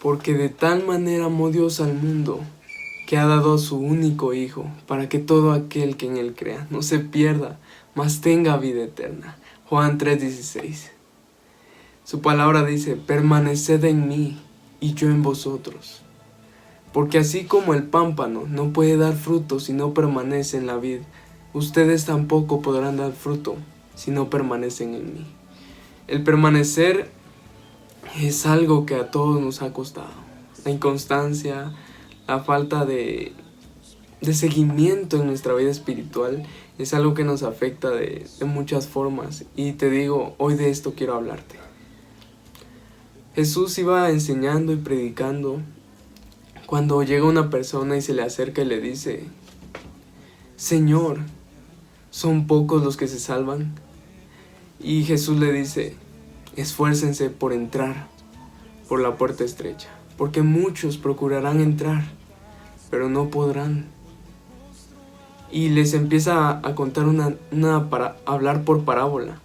Porque de tal manera amó Dios al mundo, que ha dado a su único Hijo, para que todo aquel que en Él crea no se pierda, mas tenga vida eterna. Juan 3:16. Su palabra dice: permaneced en mí, y yo en vosotros. Porque así como el pámpano no puede dar fruto si no permanece en la vid, ustedes tampoco podrán dar fruto si no permanecen en mí. El permanecer es algo que a todos nos ha costado. La inconstancia, la falta de seguimiento en nuestra vida espiritual es algo que nos afecta de muchas formas. Y te digo, hoy de esto quiero hablarte. Jesús iba enseñando y predicando cuando llega una persona y se le acerca y le dice: Señor, ¿son pocos los que se salvan? Y Jesús le dice: esfuércense por entrar por la puerta estrecha, porque muchos procurarán entrar, pero no podrán. Y les empieza a contar para hablar por parábola.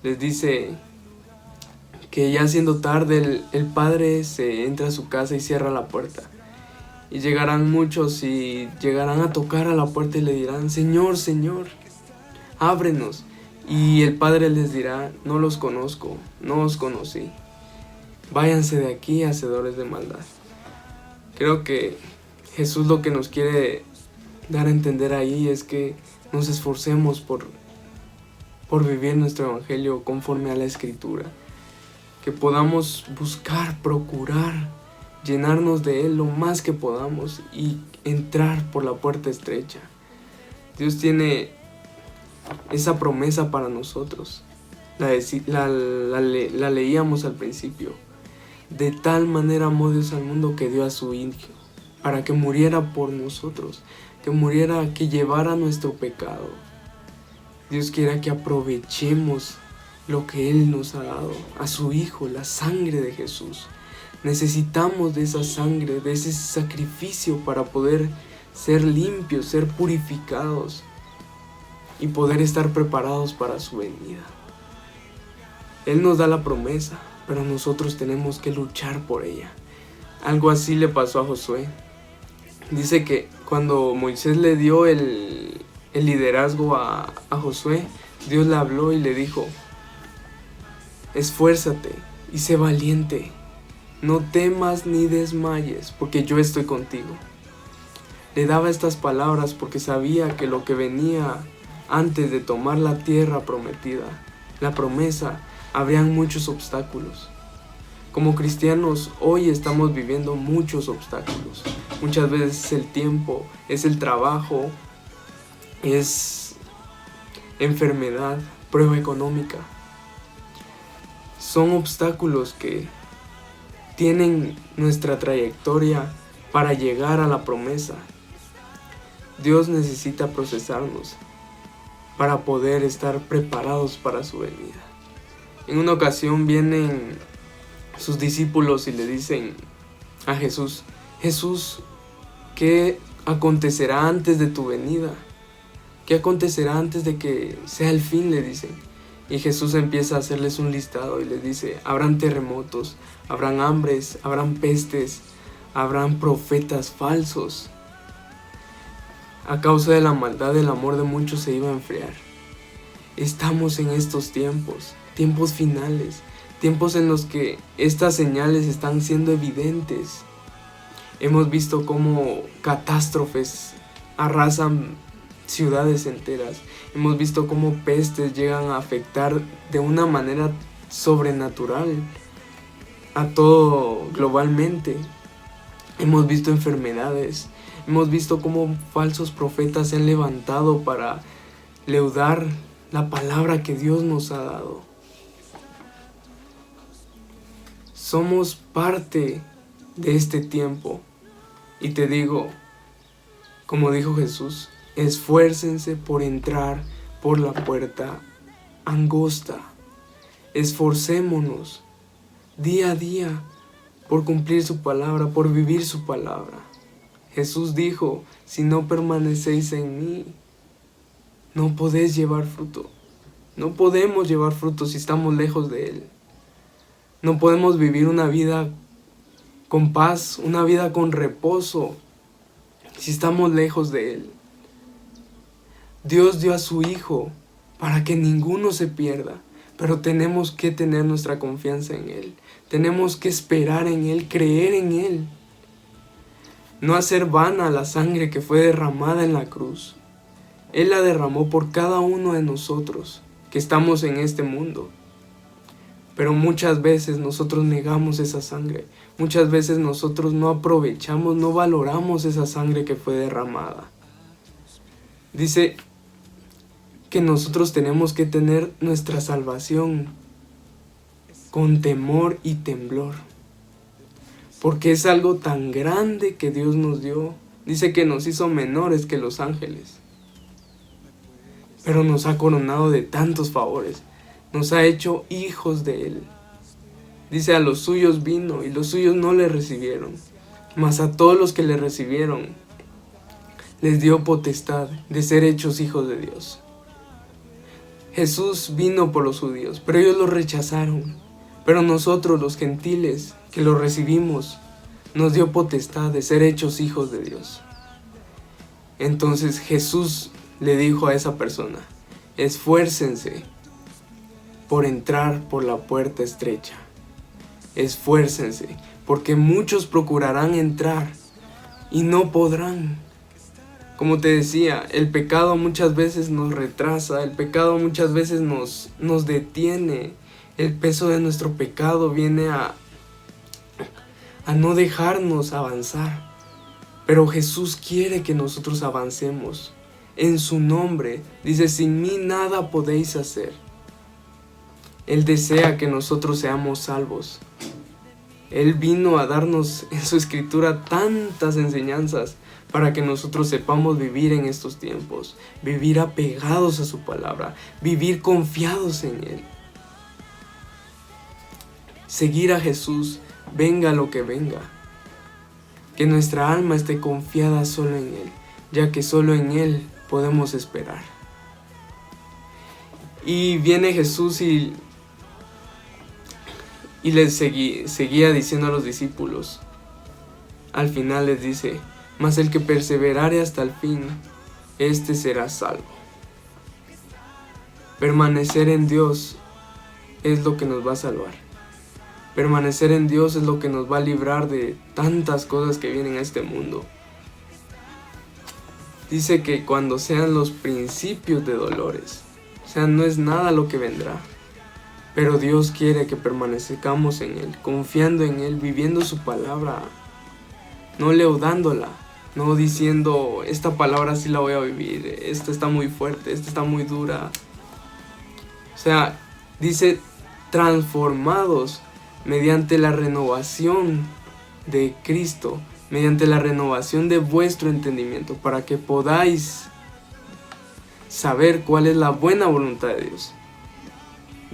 Les dice que ya siendo tarde el padre se entra a su casa y cierra la puerta. Y llegarán muchos y llegarán a tocar a la puerta y le dirán: Señor, Señor, ábrenos. Y el padre les dirá: no los conozco, no os conocí. Váyanse de aquí, hacedores de maldad. Creo que Jesús lo que nos quiere dar a entender ahí es que nos esforcemos por vivir nuestro evangelio conforme a la Escritura. Que podamos buscar, procurar llenarnos de Él lo más que podamos y entrar por la puerta estrecha. Dios tiene esa promesa para nosotros. La leíamos al principio. De tal manera amó Dios al mundo que dio a su Hijo, para que muriera por nosotros, que llevara nuestro pecado. Dios quiere que aprovechemos lo que Él nos ha dado, a su Hijo, la sangre de Jesús. Necesitamos de esa sangre, de ese sacrificio para poder ser limpios, ser purificados y poder estar preparados para su venida. Él nos da la promesa, pero nosotros tenemos que luchar por ella. Algo así le pasó a Josué. Dice que cuando Moisés le dio el liderazgo a Josué, Dios le habló y le dijo: esfuérzate y sé valiente, no temas ni desmayes, porque yo estoy contigo. Le daba estas palabras porque sabía que lo que venía antes de tomar la tierra prometida, la promesa, habrían muchos obstáculos. Como cristianos hoy estamos viviendo muchos obstáculos. Muchas veces es el tiempo, es el trabajo, es enfermedad, prueba económica. Son obstáculos que tienen nuestra trayectoria para llegar a la promesa. Dios necesita procesarnos para poder estar preparados para su venida. En una ocasión vienen sus discípulos y le dicen a Jesús: Jesús, ¿qué acontecerá antes de tu venida? ¿Qué acontecerá antes de que sea el fin?, le dicen. Y Jesús empieza a hacerles un listado y les dice: habrán terremotos, habrán hambres, habrán pestes, habrán profetas falsos. A causa de la maldad, el amor de muchos se iba a enfriar. Estamos en estos tiempos finales, tiempos en los que estas señales están siendo evidentes. Hemos visto cómo catástrofes arrasan ciudades enteras. Hemos visto cómo pestes llegan a afectar de una manera sobrenatural a todo globalmente. Hemos visto enfermedades. Hemos visto cómo falsos profetas se han levantado para leudar la palabra que Dios nos ha dado. Somos parte de este tiempo. Y te digo, como dijo Jesús: esfuércense por entrar por la puerta angosta. Esforcémonos día a día por cumplir su palabra, por vivir su palabra. Jesús dijo: si no permanecéis en mí, no podéis llevar fruto. No podemos llevar fruto si estamos lejos de Él. No podemos vivir una vida con paz, una vida con reposo, si estamos lejos de Él. Dios dio a su Hijo para que ninguno se pierda, pero tenemos que tener nuestra confianza en Él. Tenemos que esperar en Él, creer en Él. No hacer vana la sangre que fue derramada en la cruz. Él la derramó por cada uno de nosotros que estamos en este mundo. Pero muchas veces nosotros negamos esa sangre. Muchas veces nosotros no aprovechamos, no valoramos esa sangre que fue derramada. Dice que nosotros tenemos que tener nuestra salvación con temor y temblor. Porque es algo tan grande que Dios nos dio. Dice que nos hizo menores que los ángeles. Pero nos ha coronado de tantos favores. Nos ha hecho hijos de Él. Dice, a los suyos vino y los suyos no le recibieron. Mas a todos los que le recibieron, les dio potestad de ser hechos hijos de Dios. Jesús vino por los judíos, pero ellos lo rechazaron. Pero nosotros, los gentiles, que lo recibimos, nos dio potestad de ser hechos hijos de Dios. Entonces Jesús le dijo a esa persona, esfuércense por entrar por la puerta estrecha. Esfuércense, porque muchos procurarán entrar y no podrán. Como te decía, el pecado muchas veces nos retrasa, el pecado muchas veces nos detiene. El peso de nuestro pecado viene a no dejarnos avanzar. Pero Jesús quiere que nosotros avancemos. En su nombre, dice, sin mí nada podéis hacer. Él desea que nosotros seamos salvos. Él vino a darnos en su escritura tantas enseñanzas para que nosotros sepamos vivir en estos tiempos, vivir apegados a su palabra, vivir confiados en Él. Seguir a Jesús, venga lo que venga. Que nuestra alma esté confiada solo en Él, ya que solo en Él podemos esperar. Y viene Jesús y les seguía diciendo a los discípulos. Al final les dice, mas el que perseverare hasta el fin, éste será salvo. Permanecer en Dios es lo que nos va a salvar. Permanecer en Dios es lo que nos va a librar de tantas cosas que vienen a este mundo. Dice que cuando sean los principios de dolores, o sea, no es nada lo que vendrá. Pero Dios quiere que permanezcamos en Él, confiando en Él, viviendo su palabra, no leudándola, no diciendo, esta palabra sí la voy a vivir, esta está muy fuerte, esta está muy dura. O sea, dice, transformados mediante la renovación de Cristo, mediante la renovación de vuestro entendimiento, para que podáis saber cuál es la buena voluntad de Dios.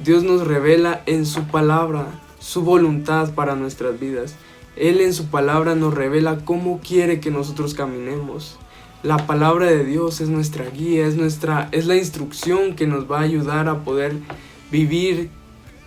Dios nos revela en su palabra su voluntad para nuestras vidas. Él en su palabra nos revela cómo quiere que nosotros caminemos. La palabra de Dios es nuestra guía, es la instrucción que nos va a ayudar a poder vivir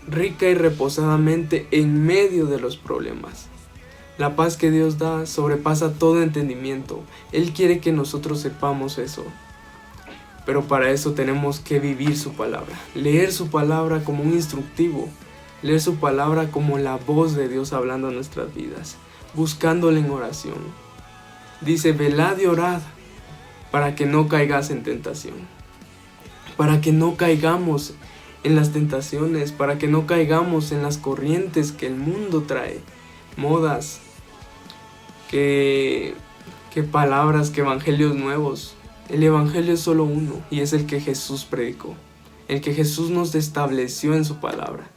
rica y reposadamente en medio de los problemas. La paz que Dios da sobrepasa todo entendimiento. Él quiere que nosotros sepamos eso. Pero para eso tenemos que vivir su palabra, leer su palabra como un instructivo, leer su palabra como la voz de Dios hablando a nuestras vidas, buscándole en oración. Dice, velad y orad para que no caigas en tentación, para que no caigamos en las tentaciones, para que no caigamos en las corrientes que el mundo trae, modas, que palabras, que evangelios nuevos. El evangelio es solo uno y es el que Jesús predicó, el que Jesús nos estableció en su palabra.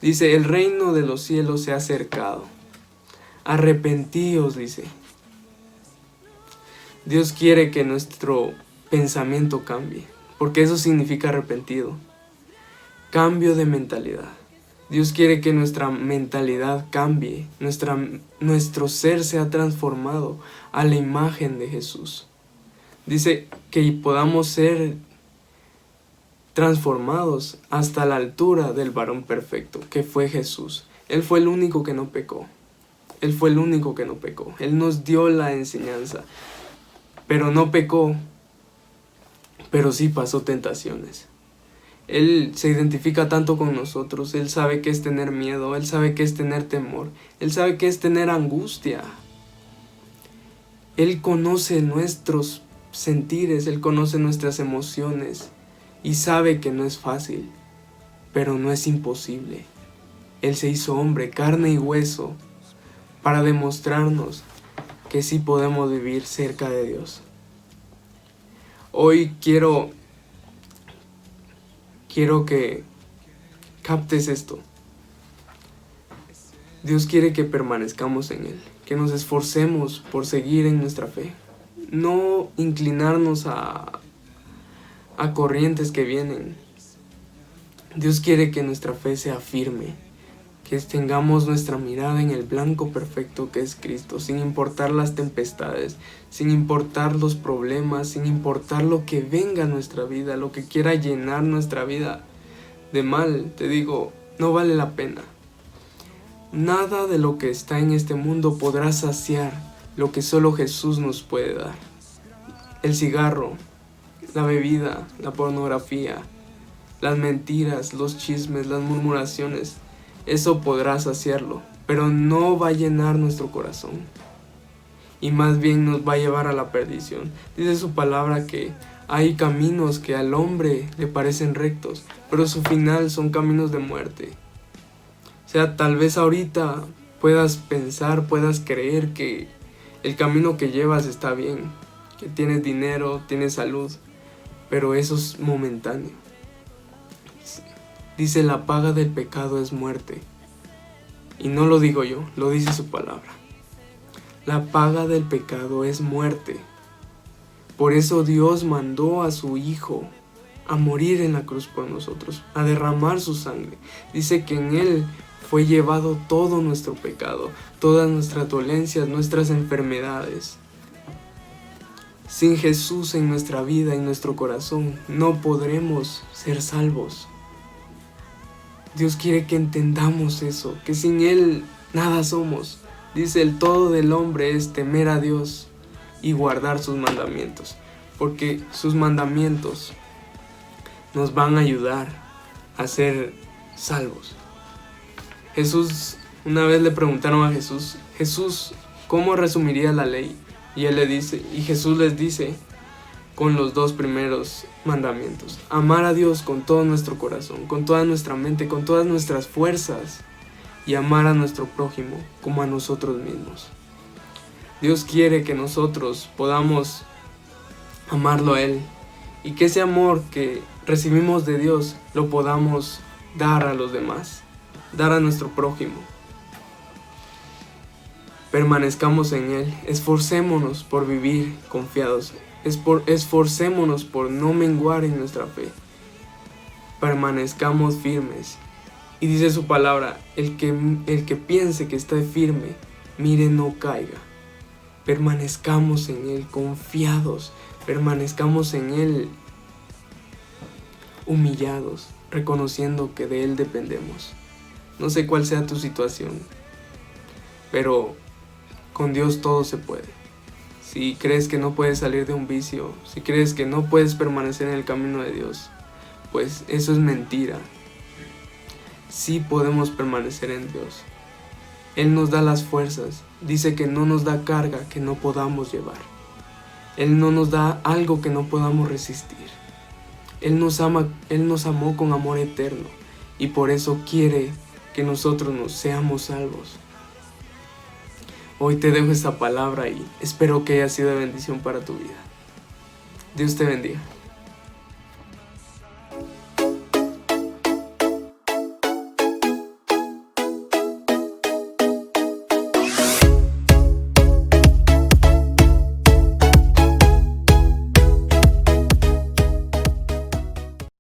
Dice, el reino de los cielos se ha acercado. Arrepentíos, dice. Dios quiere que nuestro pensamiento cambie, porque eso significa arrepentido. Cambio de mentalidad. Dios quiere que nuestra mentalidad cambie, nuestro ser sea transformado a la imagen de Jesús. Dice que podamos ser transformados hasta la altura del varón perfecto, que fue Jesús. Él fue el único que no pecó. Él fue el único que no pecó. Él nos dio la enseñanza, pero no pecó, pero sí pasó tentaciones. Él se identifica tanto con nosotros. Él sabe qué es tener miedo, Él sabe qué es tener temor, Él sabe qué es tener angustia. Él conoce nuestros sentires, Él conoce nuestras emociones y sabe que no es fácil, pero no es imposible. Él se hizo hombre, carne y hueso, para demostrarnos que sí podemos vivir cerca de Dios. Hoy quiero que captes esto. Dios quiere que permanezcamos en Él, que nos esforcemos por seguir en nuestra fe. No inclinarnos a corrientes que vienen. Dios quiere que nuestra fe sea firme, que tengamos nuestra mirada en el blanco perfecto que es Cristo, sin importar las tempestades, sin importar los problemas, sin importar lo que venga a nuestra vida, lo que quiera llenar nuestra vida de mal. Te digo, no vale la pena. Nada de lo que está en este mundo podrá saciar lo que solo Jesús nos puede dar. El cigarro, la bebida, la pornografía, las mentiras, los chismes, las murmuraciones, eso podrá saciarlo, pero no va a llenar nuestro corazón. Y más bien nos va a llevar a la perdición. Dice su palabra que hay caminos que al hombre le parecen rectos, pero su final son caminos de muerte. O sea, tal vez ahorita puedas pensar, puedas creer que el camino que llevas está bien, que tienes dinero, tienes salud, pero eso es momentáneo. Dice, la paga del pecado es muerte. Y no lo digo yo, lo dice su palabra. La paga del pecado es muerte. Por eso Dios mandó a su Hijo a morir en la cruz por nosotros, a derramar su sangre. Dice que en Él fue llevado todo nuestro pecado, todas nuestras dolencias, nuestras enfermedades. Sin Jesús en nuestra vida, en nuestro corazón, no podremos ser salvos. Dios quiere que entendamos eso, que sin Él nada somos. Dice, el todo del hombre es temer a Dios y guardar sus mandamientos, porque sus mandamientos nos van a ayudar a ser salvos. Jesús, una vez le preguntaron a Jesús, ¿cómo resumiría la ley? Y Jesús les dice, con los 2 primeros mandamientos: amar a Dios con todo nuestro corazón, con toda nuestra mente, con todas nuestras fuerzas, y amar a nuestro prójimo como a nosotros mismos. Dios quiere que nosotros podamos amarlo a Él, y que ese amor que recibimos de Dios lo podamos dar a los demás, dar a nuestro prójimo. Permanezcamos en Él, esforcémonos por vivir confiados, esforcémonos por no menguar en nuestra fe. Permanezcamos firmes. Y dice su palabra, el que piense que está firme, mire no caiga. Permanezcamos en Él confiados, permanezcamos en Él humillados, reconociendo que de Él dependemos. No sé cuál sea tu situación, pero con Dios todo se puede. Si crees que no puedes salir de un vicio, si crees que no puedes permanecer en el camino de Dios, pues eso es mentira. Sí podemos permanecer en Dios. Él nos da las fuerzas. Dice que no nos da carga que no podamos llevar. Él no nos da algo que no podamos resistir. Él nos amó con amor eterno, y por eso quiere que nosotros nos seamos salvos. Hoy te dejo esta palabra y espero que haya sido de bendición para tu vida. Dios te bendiga.